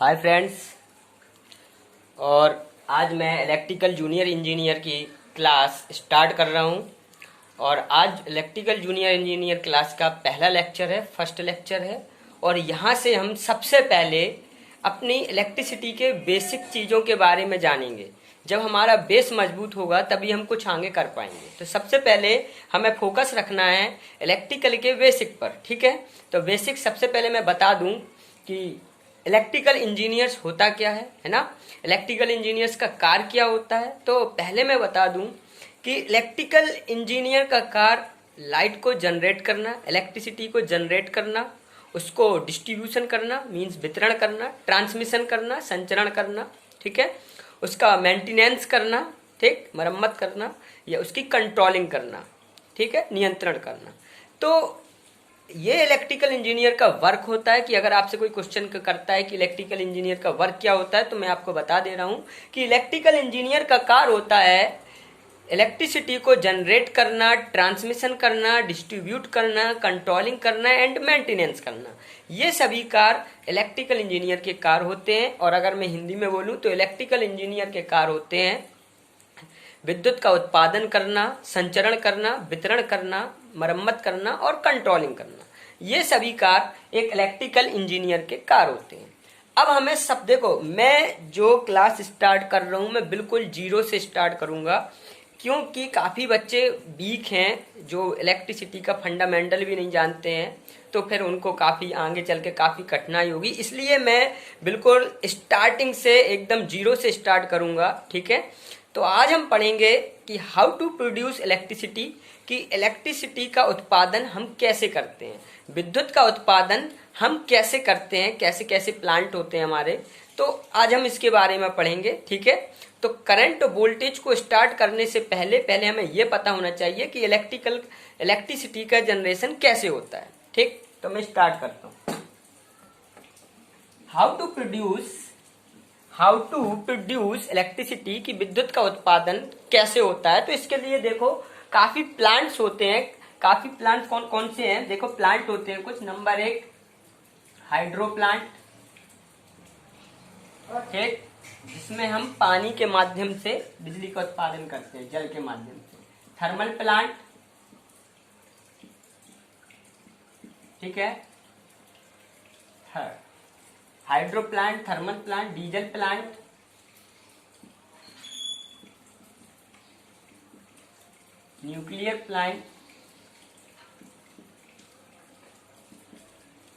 Hi friends. और आज मैं इलेक्ट्रिकल जूनियर इंजीनियर की क्लास स्टार्ट कर रहा हूँ। और आज इलेक्ट्रिकल जूनियर इंजीनियर क्लास का पहला लेक्चर है, फर्स्ट लेक्चर है। और यहाँ से हम सबसे पहले अपनी इलेक्ट्रिसिटी के बेसिक चीज़ों के बारे में जानेंगे। जब हमारा बेस मजबूत होगा तभी हम कुछ आगे कर पाएंगे। तो सबसे पहले हमें फोकस रखना है इलेक्ट्रिकल के बेसिक पर, ठीक है। तो बेसिक सबसे पहले मैं बता दूं कि इलेक्ट्रिकल इंजीनियर्स होता क्या है ना। इलेक्ट्रिकल इंजीनियर्स का कार्य क्या होता है। तो पहले मैं बता दूं कि इलेक्ट्रिकल इंजीनियर का कार्य लाइट को जनरेट करना, इलेक्ट्रिसिटी को जनरेट करना, उसको डिस्ट्रीब्यूशन करना मींस वितरण करना, ट्रांसमिशन करना, संचरण करना, ठीक है। उसका मेंटेनेंस करना, ठीक, मरम्मत करना, या उसकी कंट्रोलिंग करना, ठीक है, नियंत्रण करना। तो ये इलेक्ट्रिकल इंजीनियर का वर्क होता है। कि अगर आपसे कोई क्वेश्चन करता है कि इलेक्ट्रिकल इंजीनियर का वर्क क्या होता है, तो मैं आपको बता दे रहा हूं कि इलेक्ट्रिकल इंजीनियर का कार्य होता है इलेक्ट्रिसिटी को जनरेट करना, ट्रांसमिशन करना, डिस्ट्रीब्यूट करना, कंट्रोलिंग करना एंड मेंटेनेंस करना। ये सभी कार्य इलेक्ट्रिकल इंजीनियर के कार्य होते हैं। और अगर मैं हिंदी में बोलूँ तो इलेक्ट्रिकल इंजीनियर के कार्य होते हैं विद्युत का उत्पादन करना, संचरण करना, वितरण करना, मरम्मत करना और कंट्रोलिंग करना। ये सभी कार्य एक इलेक्ट्रिकल इंजीनियर के कार्य होते हैं। अब हमें सब देखो, मैं जो क्लास स्टार्ट कर रहा हूँ मैं बिल्कुल जीरो से स्टार्ट करूंगा, क्योंकि काफ़ी बच्चे वीक हैं जो इलेक्ट्रिसिटी का फंडामेंटल भी नहीं जानते हैं। तो फिर उनको काफ़ी आगे चल के काफ़ी कठिनाई होगी। इसलिए मैं बिल्कुल स्टार्टिंग से एकदम जीरो से स्टार्ट करूंगा, ठीक है। तो आज हम पढ़ेंगे कि हाउ टू प्रोड्यूस इलेक्ट्रिसिटी, कि इलेक्ट्रिसिटी का उत्पादन हम कैसे करते हैं, विद्युत का उत्पादन हम कैसे करते हैं, कैसे कैसे प्लांट होते हैं हमारे। तो आज हम इसके बारे में पढ़ेंगे, ठीक है। तो करंट वोल्टेज को स्टार्ट करने से पहले पहले हमें यह पता होना चाहिए कि इलेक्ट्रिसिटी का जनरेशन कैसे होता है, ठीक। तो मैं स्टार्ट करता हूं। हाउ टू प्रोड्यूस इलेक्ट्रिसिटी, की विद्युत का उत्पादन कैसे होता है। तो इसके लिए देखो काफी प्लांट्स होते हैं। काफी प्लांट्स कौन कौन से हैं, देखो प्लांट होते हैं कुछ। नंबर 1 हाइड्रो प्लांट, ठीक, जिसमें हम पानी के माध्यम से बिजली का उत्पादन करते हैं, जल के माध्यम से। थर्मल प्लांट, ठीक है, hydro plant, thermal plant, diesel plant, nuclear plant,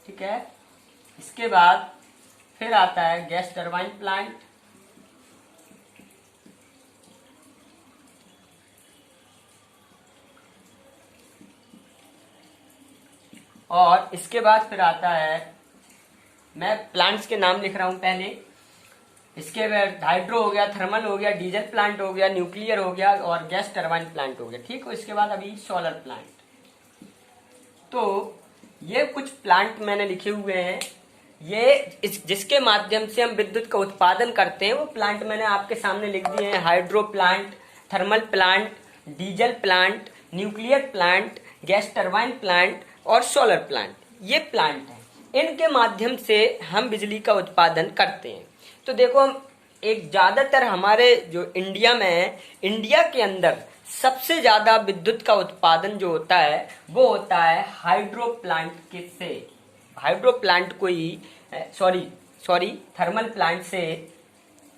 ठीक है। इसके बाद फिर आता है गैस टरबाइन प्लांट, और इसके बाद फिर आता है, मैं प्लांट्स के नाम लिख रहा हूं पहले। इसके बाद हाइड्रो हो गया, थर्मल हो गया, डीजल प्लांट हो गया, न्यूक्लियर हो गया और गैस टरबाइन प्लांट हो गया, ठीक। इसके बाद अभी सोलर प्लांट। तो ये कुछ प्लांट मैंने लिखे हुए हैं। ये जिसके माध्यम से हम विद्युत का उत्पादन करते हैं वो प्लांट मैंने आपके सामने लिख दिए हैं। Hydro plant, thermal plant, diesel plant, nuclear plant, gas turbine plant और सोलर प्लांट। ये प्लांट है, इनके माध्यम से हम बिजली का उत्पादन करते हैं। तो देखो हम एक ज्यादातर हमारे जो इंडिया में है, इंडिया के अंदर सबसे ज्यादा विद्युत का उत्पादन जो होता है वो होता है हाइड्रो प्लांट के से। हाइड्रो प्लांट को ही सॉरी थर्मल प्लांट से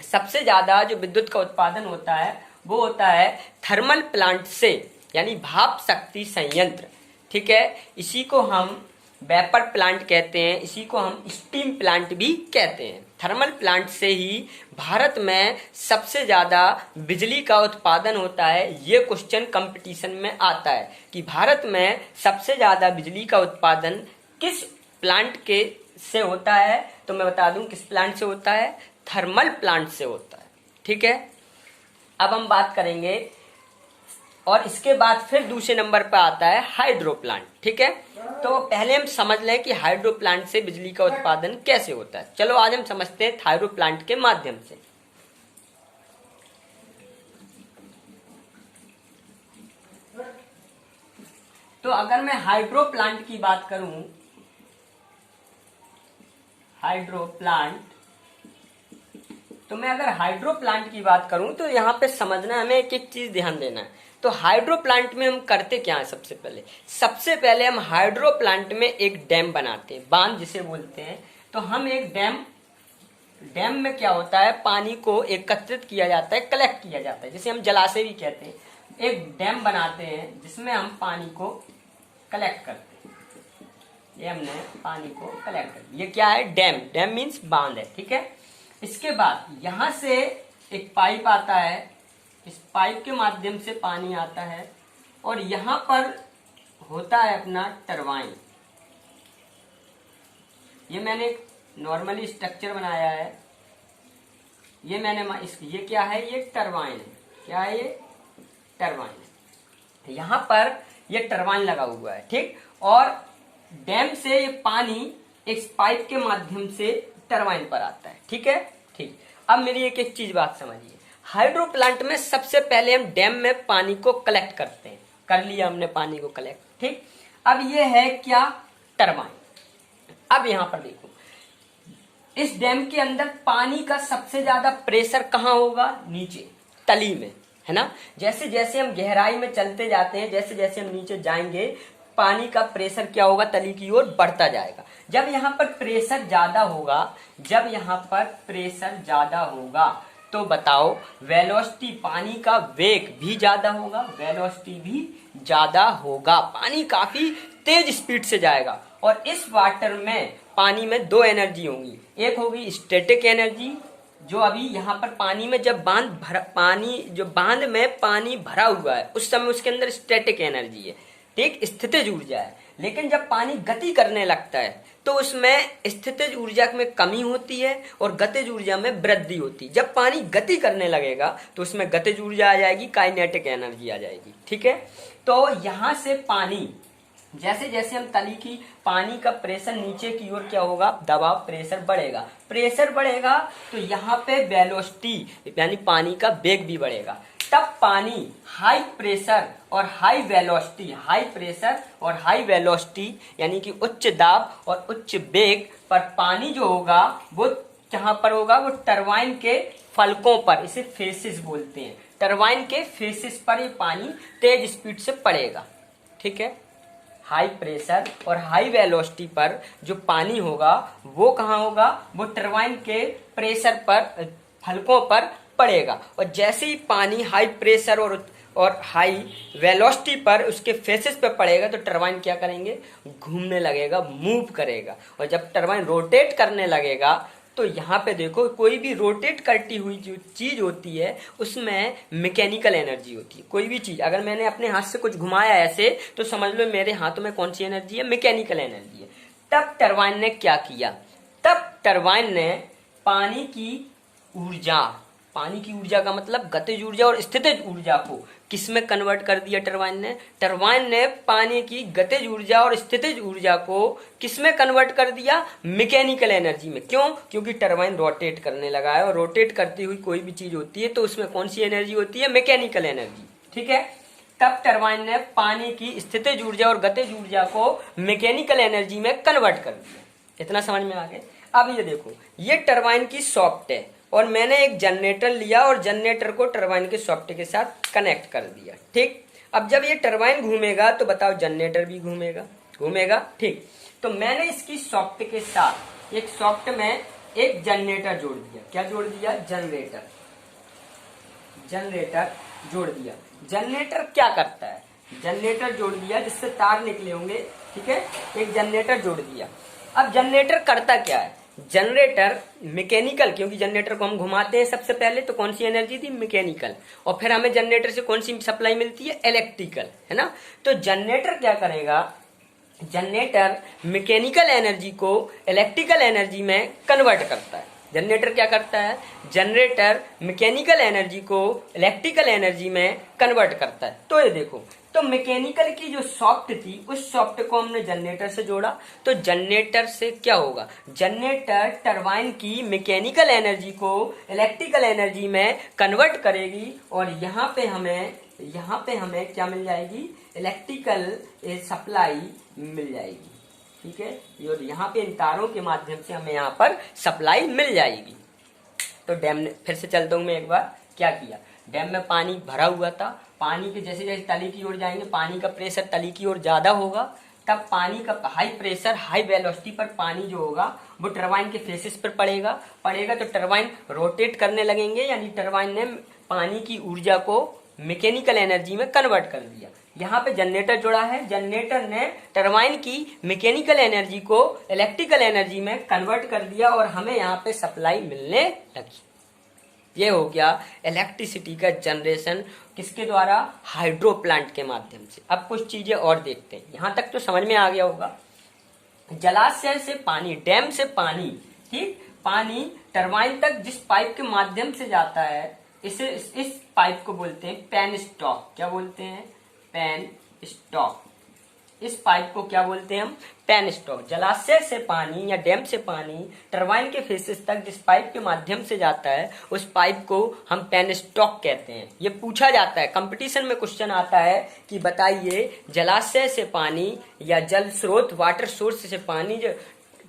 सबसे ज्यादा जो विद्युत का उत्पादन होता है वो होता है थर्मल प्लांट से, यानी भाप शक्ति संयंत्र, ठीक है। इसी को हम वेपर प्लांट कहते हैं, इसी को हम स्टीम प्लांट भी कहते हैं। थर्मल प्लांट से ही भारत में सबसे ज्यादा बिजली का उत्पादन होता है। ये क्वेश्चन कंपटीशन में आता है कि भारत में सबसे ज्यादा बिजली का उत्पादन किस प्लांट के से होता है। तो मैं बता दूं किस प्लांट से होता है, थर्मल प्लांट से होता है, ठीक है। अब हम बात करेंगे, और इसके बाद फिर दूसरे नंबर पर आता है हाइड्रो प्लांट, ठीक है। तो पहले हम समझ लें कि हाइड्रो प्लांट से बिजली का उत्पादन कैसे होता है। चलो आज हम समझते हैं हाइड्रो प्लांट के माध्यम से। तो अगर मैं हाइड्रो प्लांट की बात करूं, हाइड्रो प्लांट तो मैं अगर हाइड्रो प्लांट की बात करूं तो यहाँ पे समझना हमें एक एक चीज ध्यान देना है। तो हाइड्रो प्लांट में हम करते क्या है? सबसे पहले हम हाइड्रो प्लांट में एक डैम बनाते हैं, बांध जिसे बोलते हैं। तो हम एक डैम में क्या होता है, पानी को एकत्रित किया जाता है, कलेक्ट किया जाता है, जिसे हम जलाशय भी कहते हैं। एक डैम बनाते हैं जिसमें हम पानी को कलेक्ट करते हैं। ये हमने पानी को कलेक्ट कर, ये क्या है? डैम मीन्स बांध है, ठीक है। इसके बाद यहां से एक पाइप आता है, इस पाइप के माध्यम से पानी आता है और यहां पर होता है अपना टरबाइन। ये मैंने नॉर्मली स्ट्रक्चर बनाया है, ये ये क्या है? ये टरबाइन है। क्या है ये? टरबाइन है। यहां पर ये टरबाइन लगा हुआ है, ठीक। और डैम से ये पानी इस पाइप के माध्यम से टरबाइन पर आता है, ठीक है, ठीक। अब मेरी एक एक चीज बात समझिए। हाइड्रो प्लांट में सबसे पहले हम डैम में पानी को कलेक्ट करते हैं। कर लिया हमने पानी को कलेक्ट, ठीक। अब ये है क्या? टरबाइन। अब यहां पर देखो, इस डैम के अंदर पानी का सबसे ज्यादा प्रेशर कहाँ होगा? नीचे, तली में, है ना। जैसे जैसे हम गहराई में चलते जाते हैं, जैसे जैसे हम नीचे जाएंगे, पानी का प्रेशर क्या होगा? तली की ओर बढ़ता जाएगा। जब यहाँ पर प्रेशर ज्यादा होगा, तो बताओ वेलोसिटी, पानी का वेग भी ज्यादा होगा, वेलोसिटी भी ज्यादा होगा, पानी काफी तेज स्पीड से जाएगा। और इस वाटर में, पानी में दो एनर्जी होंगी। एक होगी स्टैटिक एनर्जी, जो अभी यहाँ पर पानी में जब बांध में पानी भरा हुआ है उस समय उसके अंदर स्टैटिक एनर्जी है, ठीक, स्थितिज ऊर्जा है। लेकिन जब पानी गति करने लगता है तो उसमें स्थितिज ऊर्जा में कमी होती है और गतिज ऊर्जा में वृद्धि होती है। जब पानी गति करने लगेगा तो उसमें गतिज ऊर्जा आ जाएगी, काइनेटिक एनर्जी आ जाएगी, ठीक है। तो यहाँ से पानी, जैसे जैसे हम तली की पानी का प्रेशर नीचे की ओर क्या होगा? दबाव, प्रेशर बढ़ेगा तो यहाँ पे वेलोसिटी यानी पानी का वेग भी बढ़ेगा। तब पानी हाई प्रेशर और हाई वेलोसिटी यानी कि उच्च दाब और उच्च वेग पर पानी जो होगा वो कहां पर होगा? वो टरबाइन के फलकों पर, इसे फेसिस बोलते हैं। टरबाइन के फेसिस पर ये पानी तेज स्पीड से पड़ेगा, ठीक है। हाई प्रेशर और हाई वेलोसिटी पर जो पानी होगा वो कहाँ होगा? वो टरबाइन के प्रेशर पर, फलकों पर पड़ेगा। और जैसे ही पानी हाई प्रेशर और हाई वेलोसिटी पर उसके फेसेस पे पड़ेगा तो टरबाइन क्या करेंगे? घूमने लगेगा, मूव करेगा। और जब टरबाइन रोटेट करने लगेगा तो यहाँ पे देखो, कोई भी रोटेट करती हुई जो चीज होती है उसमें मैकेनिकल एनर्जी होती है। कोई भी चीज, अगर मैंने अपने हाथ से कुछ घुमाया ऐसे, तो समझ लो मेरे हाथों में कौन सी एनर्जी है? मैकेनिकल एनर्जी है। तब टरबाइन ने क्या किया? तब टरबाइन ने पानी की ऊर्जा का मतलब गतिज ऊर्जा और स्थितिज ऊर्जा को किसमें कन्वर्ट कर दिया? टरबाइन ने पानी की गतिज ऊर्जा और स्थितिज ऊर्जा को किसमें कन्वर्ट कर दिया? मैकेनिकल एनर्जी में। क्यों? क्योंकि टरबाइन रोटेट करने लगा है और रोटेट करती हुई कोई भी चीज होती है तो उसमें कौन सी एनर्जी होती है? मैकेनिकल एनर्जी, ठीक है। तब टरबाइन ने पानी की स्थितिज ऊर्जा और गतिज ऊर्जा को मैकेनिकल एनर्जी में कन्वर्ट कर दिया। इतना समझ में आ गया? अब ये देखो, ये टरबाइन की सॉफ्ट है और मैंने एक जनरेटर लिया और जनरेटर को टरबाइन के सॉफ्ट के साथ कनेक्ट कर दिया, ठीक। अब जब ये टरबाइन घूमेगा तो बताओ जनरेटर भी घूमेगा, ठीक। तो मैंने इसकी सॉफ्ट के साथ एक सॉफ्ट में एक जनरेटर जोड़ दिया। क्या जोड़ दिया? जनरेटर जोड़ दिया। जनरेटर क्या करता है? जनरेटर जोड़ दिया जिससे तार निकले होंगे, ठीक है। एक जनरेटर जोड़ दिया। अब जनरेटर करता क्या है? जनरेटर मैकेनिकल, क्योंकि जनरेटर को हम घुमाते हैं सबसे पहले, तो कौन सी एनर्जी थी? मैकेनिकल। और फिर हमें जनरेटर से कौन सी सप्लाई मिलती है? इलेक्ट्रिकल, है ना। तो जनरेटर क्या करेगा? जनरेटर मैकेनिकल एनर्जी को इलेक्ट्रिकल एनर्जी में कन्वर्ट करता है। जनरेटर क्या करता है? जनरेटर मैकेनिकल एनर्जी को इलेक्ट्रिकल एनर्जी में कन्वर्ट करता है। तो ये देखो, तो मैकेनिकल की जो सॉफ्ट थी उस सॉफ्ट को हमने जनरेटर से जोड़ा, तो जनरेटर से क्या होगा? जनरेटर टरबाइन की मैकेनिकल एनर्जी को इलेक्ट्रिकल एनर्जी में कन्वर्ट करेगी और यहाँ पे हमें क्या मिल जाएगी? इलेक्ट्रिकल सप्लाई मिल जाएगी, ठीक है। और यहाँ पे इन तारों के माध्यम से हमें यहाँ पर सप्लाई मिल जाएगी। तो डैम ने, फिर से चलता हूँ मैं एक बार, क्या किया, डैम में पानी भरा हुआ था, पानी के जैसे जैसे तली की ओर जाएंगे पानी का प्रेशर तली की ओर ज्यादा होगा, तब पानी का हाई प्रेशर हाई वेलोसिटी पर पानी जो होगा वो टरबाइन के फेसेस पर पड़ेगा तो टरबाइन रोटेट करने लगेंगे, यानी टरबाइन ने पानी की ऊर्जा को मैकेनिकल एनर्जी में कन्वर्ट कर दिया। यहाँ पे जनरेटर जुड़ा है, जनरेटर ने टरबाइन की मैकेनिकल एनर्जी को इलेक्ट्रिकल एनर्जी में कन्वर्ट कर दिया और हमें यहाँ पे सप्लाई मिलने लगी। ये हो गया इलेक्ट्रिसिटी का जनरेशन, किसके द्वारा, हाइड्रो प्लांट के माध्यम से। अब कुछ चीजें और देखते हैं, यहां तक तो समझ में आ गया होगा। जलाशय से पानी, डैम से पानी, ठीक, पानी टरबाइन तक जिस पाइप के माध्यम से जाता है, इस पाइप को बोलते हैं पेन स्टॉक। क्या बोलते हैं, पेन स्टॉक। इस पाइप को क्या बोलते हैं हम, पेन स्टॉक। जलाशय से पानी या डैम से पानी टरबाइन के फेसेस तक जिस पाइप के माध्यम से जाता है उस पाइप को हम पेन स्टॉक कहते हैं। ये पूछा जाता है, कंपटीशन में क्वेश्चन आता है कि बताइए जलाशय से पानी या जल स्रोत वाटर सोर्स से पानी जो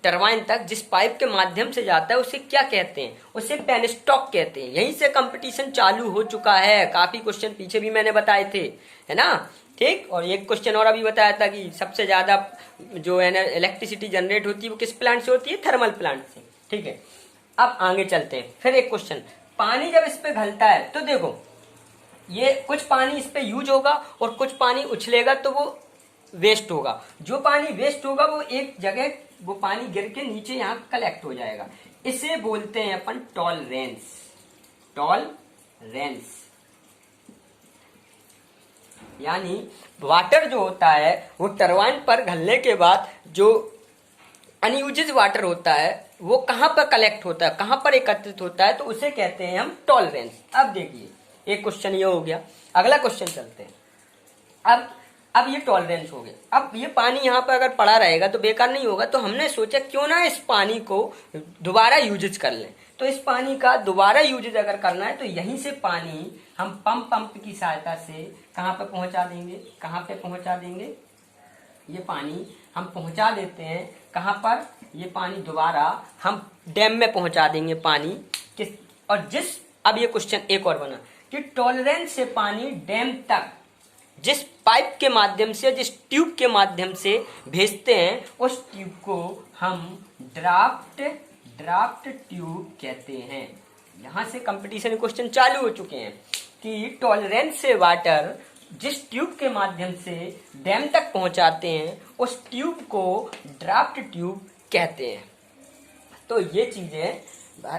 टरबाइन तक जिस पाइप के माध्यम से जाता है उसे क्या कहते हैं, उसे पेन स्टॉक कहते हैं। यहीं से कंपटीशन चालू हो चुका है, काफी क्वेश्चन पीछे भी मैंने बताए थे, है ना, ठीक। और एक क्वेश्चन और अभी बताया था कि सबसे ज्यादा जो है ना इलेक्ट्रिसिटी जनरेट होती है वो किस प्लांट से होती है, थर्मल प्लांट से, ठीक है। अब आगे चलते हैं, फिर एक क्वेश्चन, पानी जब इस पे घलता है तो देखो ये कुछ पानी इस पे यूज होगा और कुछ पानी उछलेगा तो वो वेस्ट होगा। जो पानी वेस्ट होगा वो एक जगह वो पानी गिर के नीचे यहाँ कलेक्ट हो जाएगा, इसे बोलते हैं अपन टॉलरेंस। टॉलरेंस यानी वाटर जो होता है वो टरबाइन पर घलने के बाद जो अनयूज्ड वाटर होता है वो कहां पर कलेक्ट होता है, कहां पर एकत्रित होता है, तो उसे कहते हैं हम टॉलरेंस। अब देखिए एक क्वेश्चन ये हो गया, अगला क्वेश्चन चलते हैं। अब ये टॉलरेंस हो गया। अब ये पानी यहाँ पर अगर पड़ा रहेगा तो बेकार नहीं होगा, तो हमने सोचा क्यों ना इस पानी को दोबारा यूज कर लें। तो इस पानी का दोबारा यूज अगर करना है तो यहीं से पानी हम पंप की सहायता से कहाँ पे पहुंचा देंगे, कहाँ पे पहुंचा देंगे, ये पानी हम पहुंचा देते हैं कहाँ पर, ये पानी दोबारा हम डैम में पहुंचा देंगे पानी किस, और जिस, अब ये क्वेश्चन एक और बना कि टॉलरेंस से पानी डैम तक जिस पाइप के माध्यम से, जिस ट्यूब के माध्यम से भेजते हैं उस ट्यूब को हम ड्राफ्ट ट्यूब कहते हैं। यहां से कंपटीशन क्वेश्चन चालू हो चुके हैं कि टॉलरेंस से वाटर जिस ट्यूब के माध्यम से डैम तक पहुंचाते हैं उस ट्यूब को ड्राफ्ट ट्यूब कहते हैं। तो ये चीजें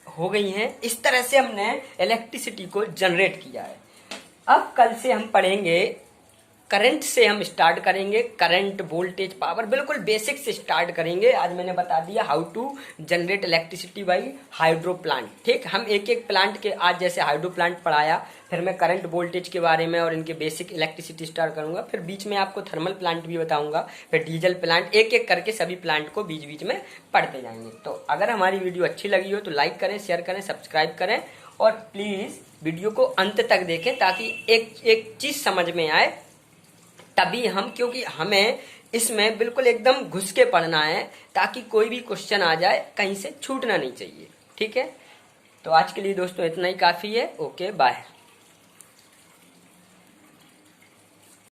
हो गई हैं, इस तरह से हमने इलेक्ट्रिसिटी को जनरेट किया है। अब कल से हम पढ़ेंगे, करंट से हम स्टार्ट करेंगे, करंट, वोल्टेज, पावर, बिल्कुल बेसिक से स्टार्ट करेंगे। आज मैंने बता दिया how to generate electricity by hydro plant, ठीक। हम एक एक प्लांट के, आज जैसे हाइड्रो प्लांट पढ़ाया, फिर मैं करंट वोल्टेज के बारे में और इनके बेसिक इलेक्ट्रिसिटी स्टार्ट करूंगा, फिर बीच में आपको थर्मल प्लांट भी बताऊंगा, फिर डीजल प्लांट, एक एक करके सभी प्लांट को बीच बीच में पढ़ते जाएंगे। तो अगर हमारी वीडियो अच्छी लगी हो तो लाइक करें, शेयर करें, सब्सक्राइब करें और प्लीज वीडियो को अंत तक देखें ताकि एक चीज समझ में आए, तभी हम, क्योंकि हमें इसमें बिल्कुल एकदम घुस के पढ़ना है ताकि कोई भी क्वेश्चन आ जाए कहीं से छूटना नहीं चाहिए, ठीक है। तो आज के लिए दोस्तों इतना ही काफी है। Okay, bye.